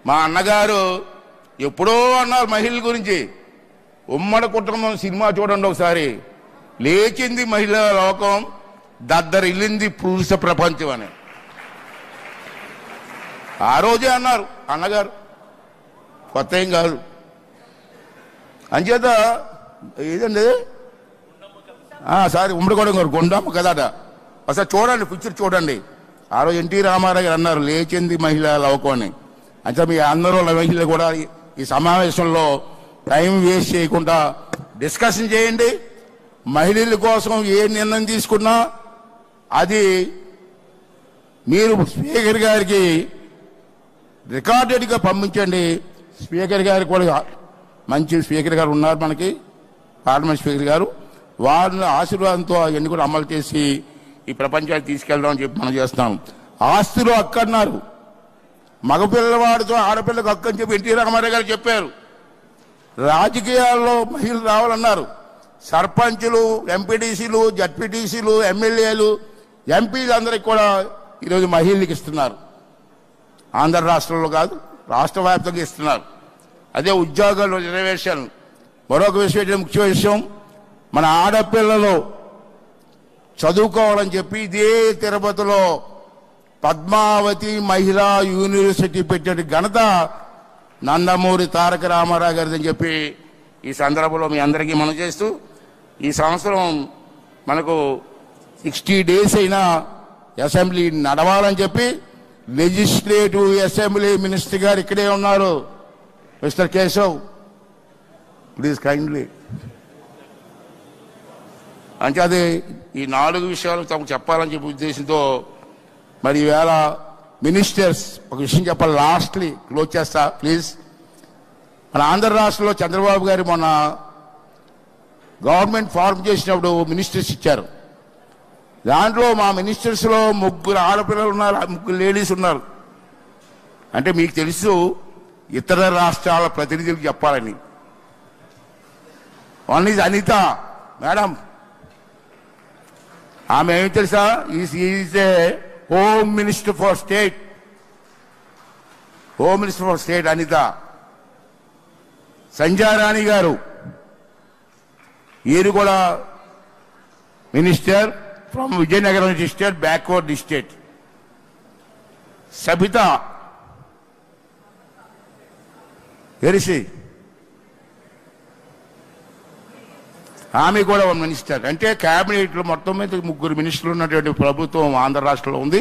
మా అన్నగారు ఎప్పుడో అన్నారు మహిళల గురించి. ఉమ్మడి కుటుంబం సినిమా చూడండి ఒకసారి. లేచింది మహిళా లోకం, దద్దరిల్లింది పురుష ప్రపంచం అని ఆ రోజే అన్నారు అన్నగారు. కొత్త ఏం కాదు. అంచేత ఏదండి సారీ ఉమ్మడిగూడెం గారు గుండమ్మ కదాట. ఒకసారి చూడండి, పిక్చర్ చూడండి. ఆ రోజు ఎన్టీ రామారావు గారు అన్నారు లేచింది మహిళా లోకం అని. అంటే మీ అందరూ మహిళలు కూడా ఈ సమావేశంలో టైం వేస్ట్ చేయకుండా డిస్కషన్ చేయండి. మహిళల కోసం ఏ నిర్ణయం తీసుకున్నా అది మీరు స్పీకర్ గారికి రికార్డెడ్గా పంపించండి. స్పీకర్ గారు కూడా మంచి స్పీకర్ గారు ఉన్నారు మనకి, పార్లమెంట్ స్పీకర్ గారు. వారిని ఆశీర్వాదంతో అవన్నీ కూడా అమలు చేసి ఈ ప్రపంచానికి తీసుకెళ్దామని చెప్పి మనం చేస్తున్నాం. ఆస్తులు అక్కన్నారు, మగపిల్లవాడితో ఆడపిల్లకు హక్కు అని చెప్పి ఎన్టీ రామారావు గారు చెప్పారు. రాజకీయాల్లో మహిళలు రావాలన్నారు. సర్పంచులు, ఎంపీటీసీలు, జడ్పీటీసీలు, ఎమ్మెల్యేలు, ఎంపీలు అందరికి కూడా ఈరోజు మహిళలకు ఇస్తున్నారు. ఆంధ్ర రాష్ట్రంలో కాదు, రాష్ట్ర వ్యాప్తంగా ఇస్తున్నారు. అదే ఉద్యోగాల్లో రిజర్వేషన్. మరొక విషయం, ముఖ్య విషయం, మన ఆడపిల్లలు చదువుకోవాలని చెప్పి ఇదే తిరుపతిలో పద్మావతి మహిళా యూనివర్సిటీ పెట్టే ఘనత నందమూరి తారక రామారావు గారిదని చెప్పి ఈ సందర్భంలో మీ అందరికీ మనం చేస్తూ, ఈ సంవత్సరం మనకు 60 days అయినా అసెంబ్లీ నడవాలని చెప్పి లెజిస్లేటివ్ అసెంబ్లీ మినిస్టర్ గారు ఇక్కడే ఉన్నారు. Mister Keshav, please kindly. అంటే అది ఈ 4 విషయాలు తమకు చెప్పాలని చెప్పి ఉద్దేశంతో మరి ఈవేళ మినిస్టర్స్ ఒక విషయం చెప్పాలి. లాస్ట్లీ క్లోజ్ చేస్తా ప్లీజ్. మన ఆంధ్ర రాష్ట్రంలో చంద్రబాబు గారు మొన్న గవర్నమెంట్ ఫార్మ్ చేసినప్పుడు మినిస్టర్స్ ఇచ్చారు. దాంట్లో మా మినిస్టర్స్లో 3 ఆడపిల్లలు ఉన్నారు, 3 లేడీస్ ఉన్నారు. అంటే మీకు తెలుసు ఇతర రాష్ట్రాల ప్రతినిధులకు చెప్పాలని. One is Anitha madam. ఆమె ఏమి తెలుసా, is a home minister for state. Home minister for state Anitha. Sanjay Rani garu, ఈయన కూడా minister from Vizianagaram district, backward district. Sabitha ఎరిసి, ఆమె కూడా 1 మినిస్టర్. అంటే కేబినెట్ లో మొత్తం మీద 3 మినిస్టర్లు ఉన్నటువంటి ప్రభుత్వం ఆంధ్ర రాష్ట్రంలో ఉంది.